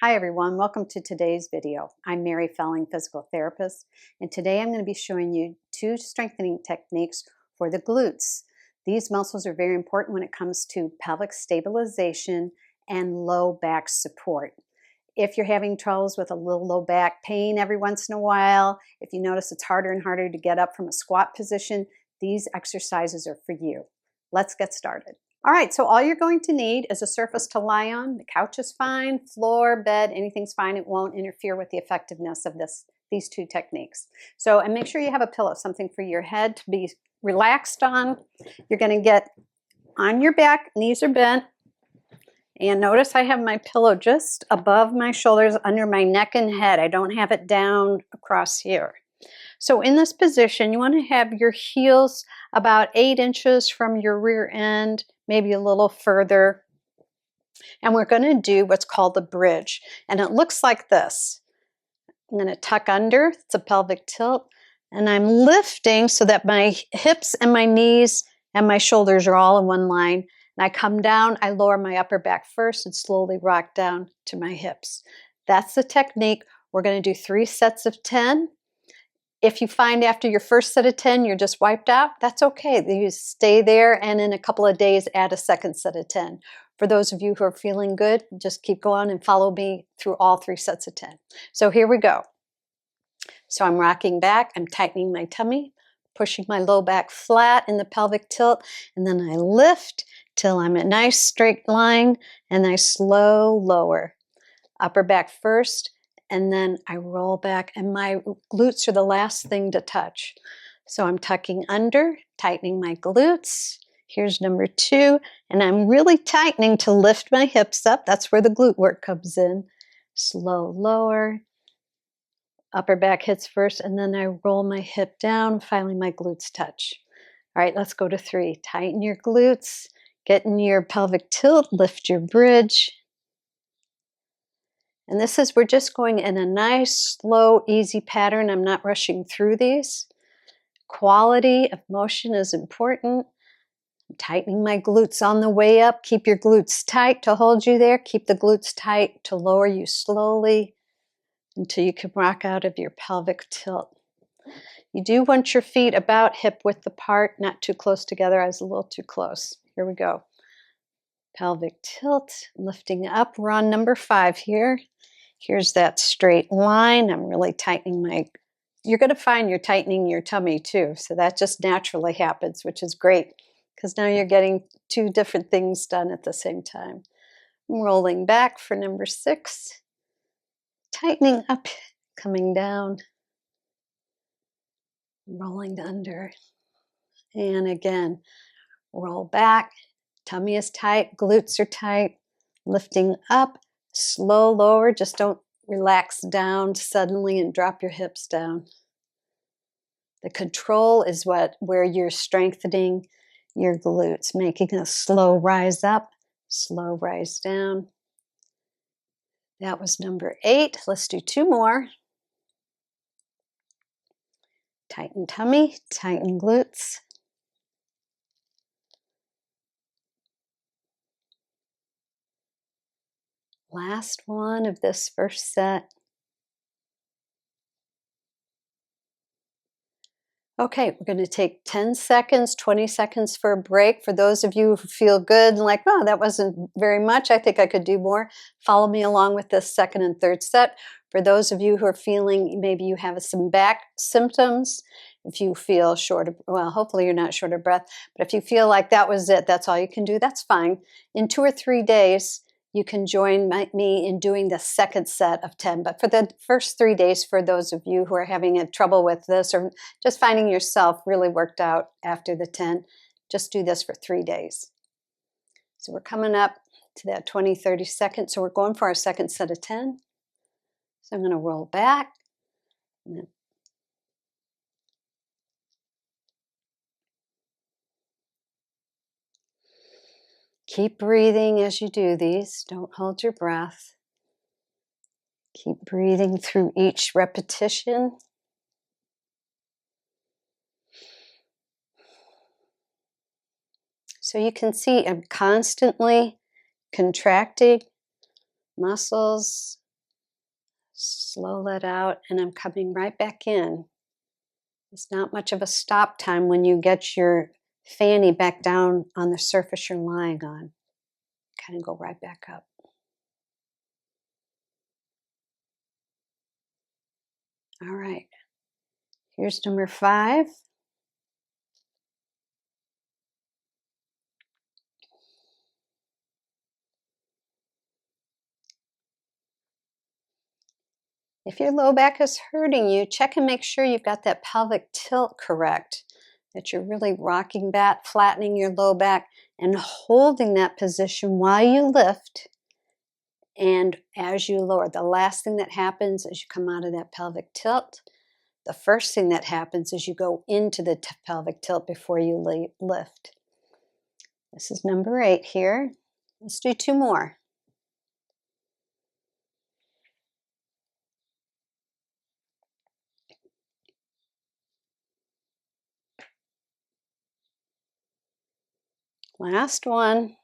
Hi everyone, welcome to today's video. I'm Mary Felling, physical therapist, and today I'm going to be showing you two strengthening techniques for the glutes. These muscles are very important when it comes to pelvic stabilization and low back support. If you're having troubles with a little low back pain every once in a while, if you notice it's harder and harder to get up from a squat position, these exercises are for you. Let's get started. All right, so all you're going to need is a surface to lie on. The couch is fine, floor, bed, anything's fine. It won't interfere with the effectiveness of these two techniques. And make sure you have a pillow, something for your head to be relaxed on. You're going to get on your back, knees are bent. And notice I have my pillow just above my shoulders, under my neck and head. I don't have it down across here. So in this position, you want to have your heels about 8 inches from your rear end, maybe a little further. And we're going to do what's called the bridge. And it looks like this. I'm going to tuck under, it's a pelvic tilt, and I'm lifting so that my hips and my knees and my shoulders are all in one line. And I come down, I lower my upper back first and slowly rock down to my hips. That's the technique. We're going to do 3 sets of 10. If you find after your first set of 10 you're just wiped out, that's okay. You stay there and in a couple of days add a second set of 10. For those of you who are feeling good, just keep going and follow me through all 3 sets of 10. So here we go. So I'm rocking back, I'm tightening my tummy, pushing my low back flat in the pelvic tilt, and then I lift till I'm a nice straight line and I slow lower. Upper back first, and then I roll back, and my glutes are the last thing to touch. So I'm tucking under, tightening my glutes. Here's number 2, and I'm really tightening to lift my hips up. That's where the glute work comes in. Slow lower. Upper back hits first, and then I roll my hip down. Finally, my glutes touch. All right, let's go to 3. Tighten your glutes, get in your pelvic tilt, lift your bridge. And this is, we're just going in a nice, slow, easy pattern. I'm not rushing through these. Quality of motion is important. I'm tightening my glutes on the way up. Keep your glutes tight to hold you there. Keep the glutes tight to lower you slowly until you can rock out of your pelvic tilt. You do want your feet about hip width apart, not too close together. I was a little too close. Here we go. Pelvic tilt, lifting up. We're on number 5 here. Here's that straight line. I'm really tightening you're going to find you're tightening your tummy too. So that just naturally happens, which is great because now you're getting 2 different things done at the same time. I'm rolling back for number 6. Tightening up, coming down, rolling under. And again, roll back. Tummy is tight, glutes are tight, lifting up. Slow lower, just don't relax down suddenly and drop your hips down. The control is where you're strengthening your glutes, making a slow rise up, slow rise down. That was number 8. Let's do 2 more. Tighten tummy, tighten glutes. Last one of this first set. Okay, we're going to take 10 seconds, 20 seconds for a break. For those of you who feel good and like, oh, that wasn't very much, I think I could do more, follow me along with this second and third set. For those of you who are feeling, maybe you have some back symptoms, if you feel short of, well, hopefully you're not short of breath, but if you feel like that was it, that's all you can do, that's fine. In 2 or 3 days, you can join me in doing the second set of 10. But for the first 3 days, for those of you who are having trouble with this or just finding yourself really worked out after the 10, just do this for 3 days. So we're coming up to that 20, 30 seconds. So we're going for our second set of 10. So I'm going to roll back. Keep breathing as you do these. Don't hold your breath. Keep breathing through each repetition. So you can see I'm constantly contracting muscles Slow that out, and I'm coming right back in. It's not much of a stop time when you get your fanny back down on the surface you're lying on. Kind of go right back up. All right. Here's number 5. If your low back is hurting you, check and make sure you've got that pelvic tilt correct, that you're really rocking back, flattening your low back, and holding that position while you lift and as you lower. The last thing that happens is you come out of that pelvic tilt. The first thing that happens is you go into the pelvic tilt before you lift. This is number 8 here. Let's do 2 more. Last one.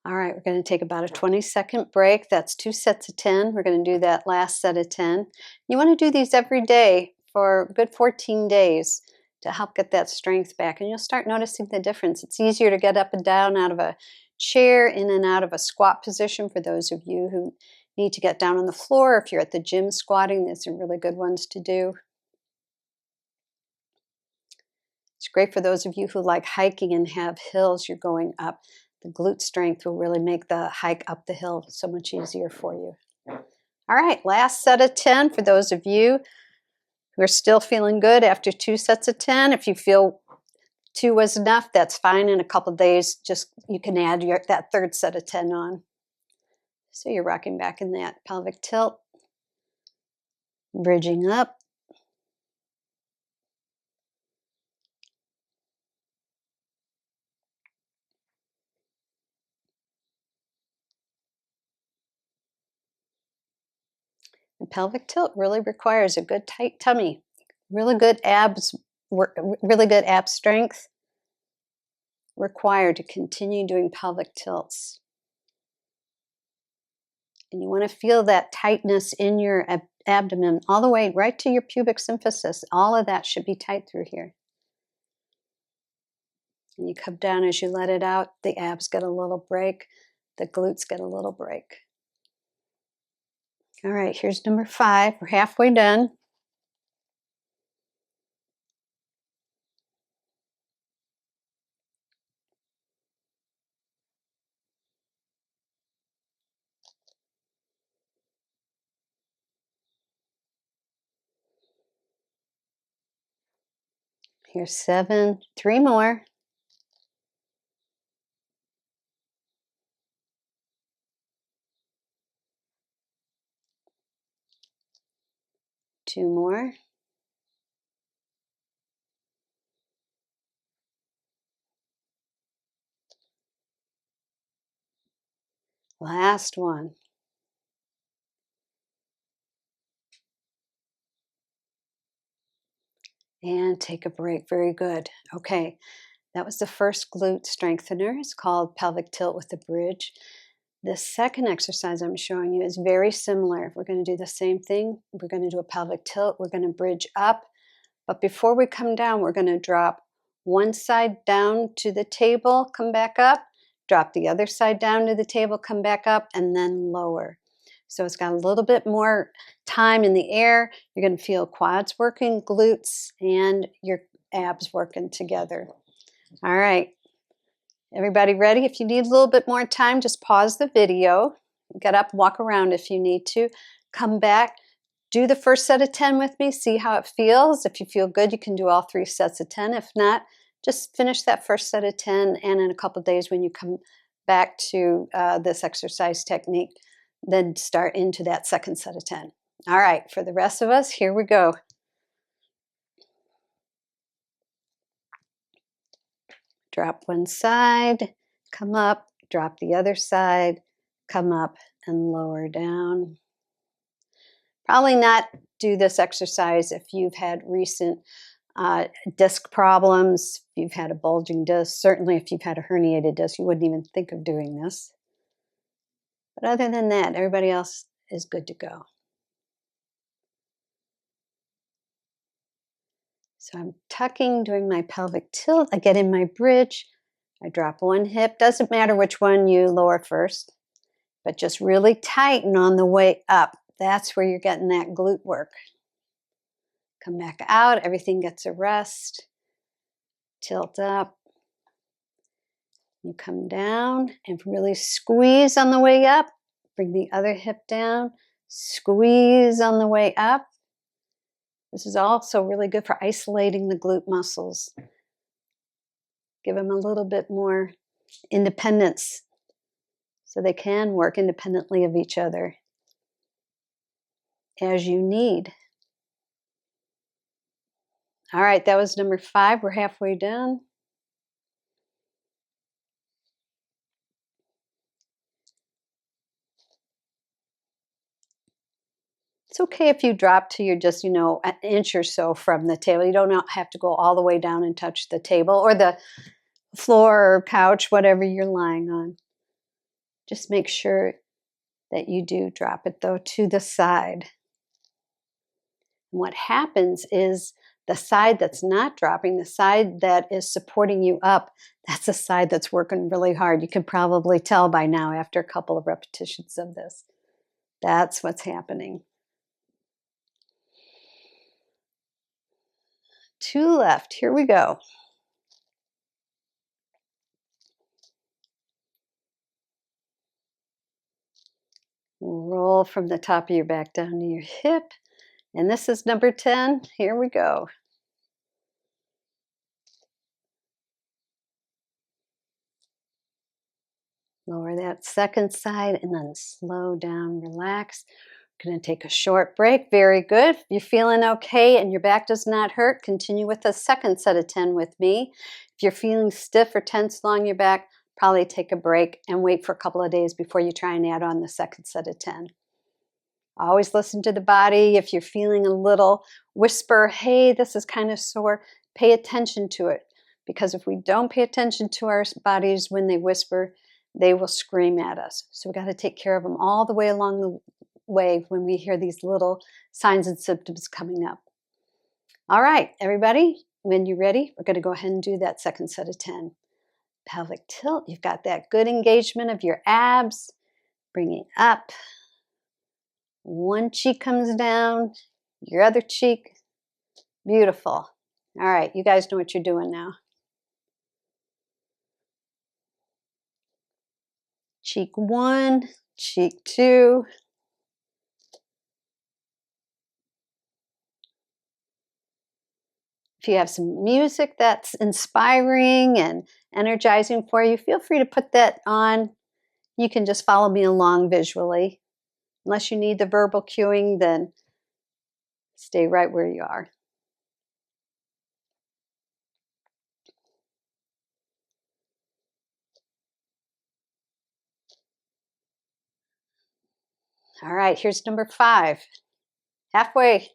All right, we're going to take about a 20-second break. That's 2 sets of 10. We're going to do that last set of 10. You want to do these every day for a good 14 days to help get that strength back. And you'll start noticing the difference. It's easier to get up and down out of a chair, in and out of a squat position for those of you who need to get down on the floor. If you're at the gym squatting, these are really good ones to do. It's great for those of you who like hiking and have hills you're going up. The glute strength will really make the hike up the hill so much easier for you. All right, last set of 10 for those of you who are still feeling good after 2 sets of 10. If you feel 2 was enough, that's fine. In a couple of days, just you can add that 3rd set of 10 on. So you're rocking back in that pelvic tilt, bridging up. The pelvic tilt really requires a good tight tummy, really good abs strength required to continue doing pelvic tilts. And you want to feel that tightness in your abdomen all the way right to your pubic symphysis. All of that should be tight through here. And you come down as you let it out. The abs get a little break. The glutes get a little break. All right, here's number 5. We're halfway done. Here's 7. 3 more. Two more. Last one. And take a break. Very good. Okay, that was the first glute strengthener. It's called pelvic tilt with the bridge. The second exercise I'm showing you is very similar. We're going to do the same thing. We're going to do a pelvic tilt. We're going to bridge up. But before we come down, we're going to drop one side down to the table, come back up, drop the other side down to the table, come back up, and then lower. So it's got a little bit more time in the air. You're going to feel quads working, glutes, and your abs working together. All right. Everybody ready? If you need a little bit more time, just pause the video. Get up, walk around if you need to. Come back. Do the first set of 10 with me. See how it feels. If you feel good, you can do all 3 sets of 10. If not, just finish that first set of 10. And in a couple of days when you come back to this exercise technique, then start into that second set of 10. All right, for the rest of us, here we go. Drop one side, come up, drop the other side, come up and lower down. Probably not do this exercise if you've had recent disc problems, if you've had a bulging disc, certainly if you've had a herniated disc, you wouldn't even think of doing this. But other than that, everybody else is good to go. So I'm tucking, doing my pelvic tilt. I get in my bridge. I drop one hip. Doesn't matter which one you lower first, but just really tighten on the way up. That's where you're getting that glute work. Come back out. Everything gets a rest. Tilt up. You come down and really squeeze on the way up. Bring the other hip down. Squeeze on the way up. This is also really good for isolating the glute muscles. Give them a little bit more independence so they can work independently of each other as you need. All right, that was number 5. We're halfway done. It's okay if you drop to you're just, an inch or so from the table. You don't have to go all the way down and touch the table or the floor or couch, whatever you're lying on. Just make sure that you do drop it, though, to the side. And what happens is the side that's not dropping, the side that is supporting you up, that's the side that's working really hard. You can probably tell by now after a couple of repetitions of this. That's what's happening. 2 left. Here we go. Roll from the top of your back down to your hip. And this is number 10. Here we go. Lower that second side and then slow down, relax. Going to take a short break. Very good. If you're feeling okay and your back does not hurt, continue with the second set of 10 with me. If you're feeling stiff or tense along your back, probably take a break and wait for a couple of days before you try and add on the second set of 10. Always listen to the body. If you're feeling a little whisper, hey, this is kind of sore, pay attention to it. Because if we don't pay attention to our bodies when they whisper, they will scream at us. So we got to take care of them all the way along the way when we hear these little signs and symptoms coming up. All right, everybody, when you're ready, we're going to go ahead and do that second set of 10. Pelvic tilt, you've got that good engagement of your abs. Bringing up. One cheek comes down, your other cheek. Beautiful. All right, you guys know what you're doing now. Cheek 1, cheek 2. If you have some music that's inspiring and energizing for you, feel free to put that on. You can just follow me along visually. Unless you need the verbal cueing, then stay right where you are. All right, here's number 5. Halfway.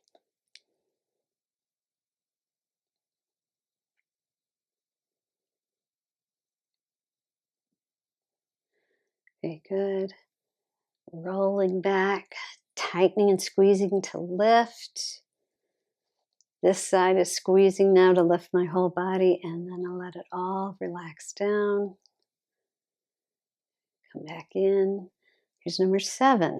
Very good. Rolling back, tightening and squeezing to lift. This side is squeezing now to lift my whole body, and then I'll let it all relax down. Come back in. Here's number 7.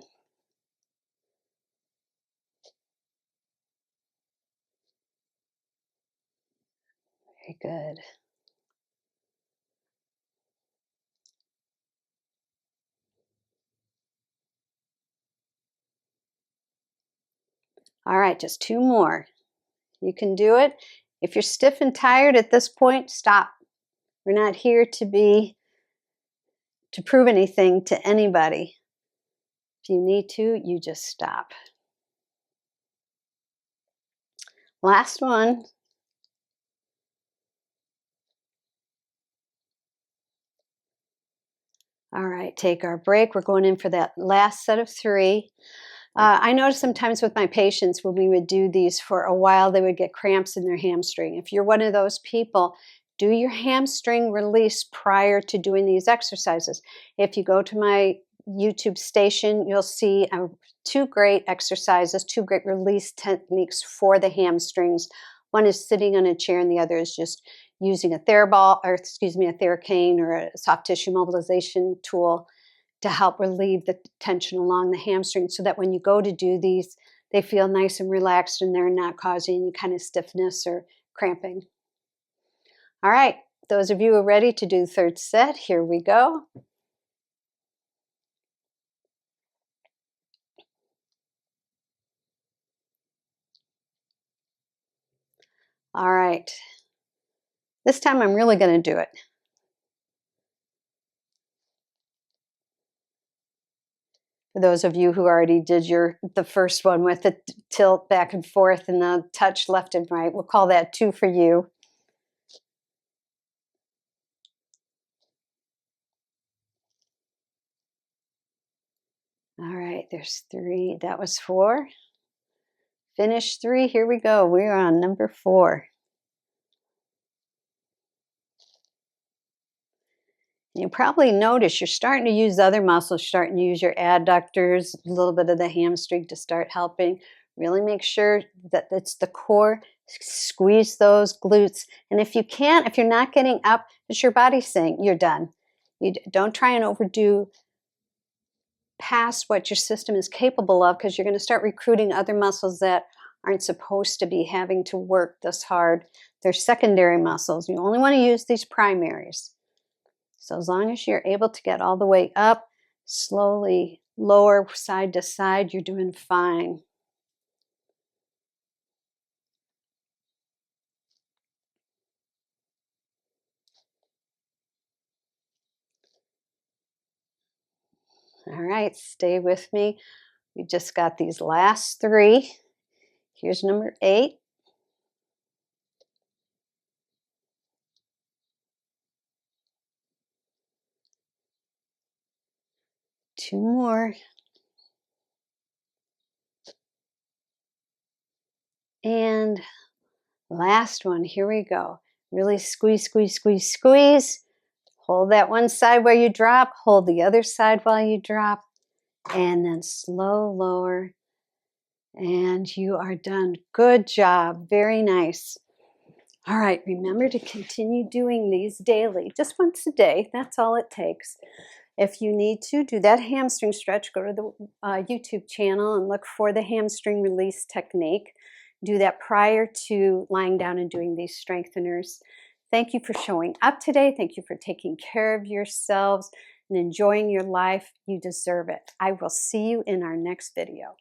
Very good. All right, just 2 more. You can do it. If you're stiff and tired at this point, stop. We're not here to prove anything to anybody. If you need to, you just stop. Last one. All right, take our break. We're going in for that last set of 3. I notice sometimes with my patients when we would do these for a while, they would get cramps in their hamstring. If you're one of those people, do your hamstring release prior to doing these exercises. If you go to my YouTube station, you'll see two great exercises, two great release techniques for the hamstrings. One is sitting on a chair and the other is just using a TheraBall, or excuse me, a TheraCane or a soft tissue mobilization tool to help relieve the tension along the hamstring so that when you go to do these, they feel nice and relaxed and they're not causing any kind of stiffness or cramping. All right, those of you who are ready to do the third set, here we go. All right, this time I'm really going to do it. For those of you who already did the first one with the tilt back and forth and the touch left and right, we'll call that 2 for you. All right, there's 3. That was 4. Finish 3. Here we go. We're on number 4. You probably notice you're starting to use other muscles, starting to use your adductors, a little bit of the hamstring to start helping. Really make sure that it's the core. Squeeze those glutes. And if you can't, if you're not getting up, it's your body saying you're done. You don't try and overdo past what your system is capable of, because you're going to start recruiting other muscles that aren't supposed to be having to work this hard. They're secondary muscles. You only want to use these primaries. So as long as you're able to get all the way up, slowly lower side to side, you're doing fine. All right, stay with me. We just got these last 3. Here's number 8. Two more. And last one, here we go. Really squeeze, squeeze, squeeze, squeeze. Hold that one side where you drop. Hold the other side while you drop. And then slow lower. And you are done. Good job. Very nice. All right, remember to continue doing these daily, just once a day. That's all it takes. If you need to do that hamstring stretch, go to the YouTube channel and look for the hamstring release technique. Do that prior to lying down and doing these strengtheners. Thank you for showing up today. Thank you for taking care of yourselves and enjoying your life. You deserve it. I will see you in our next video.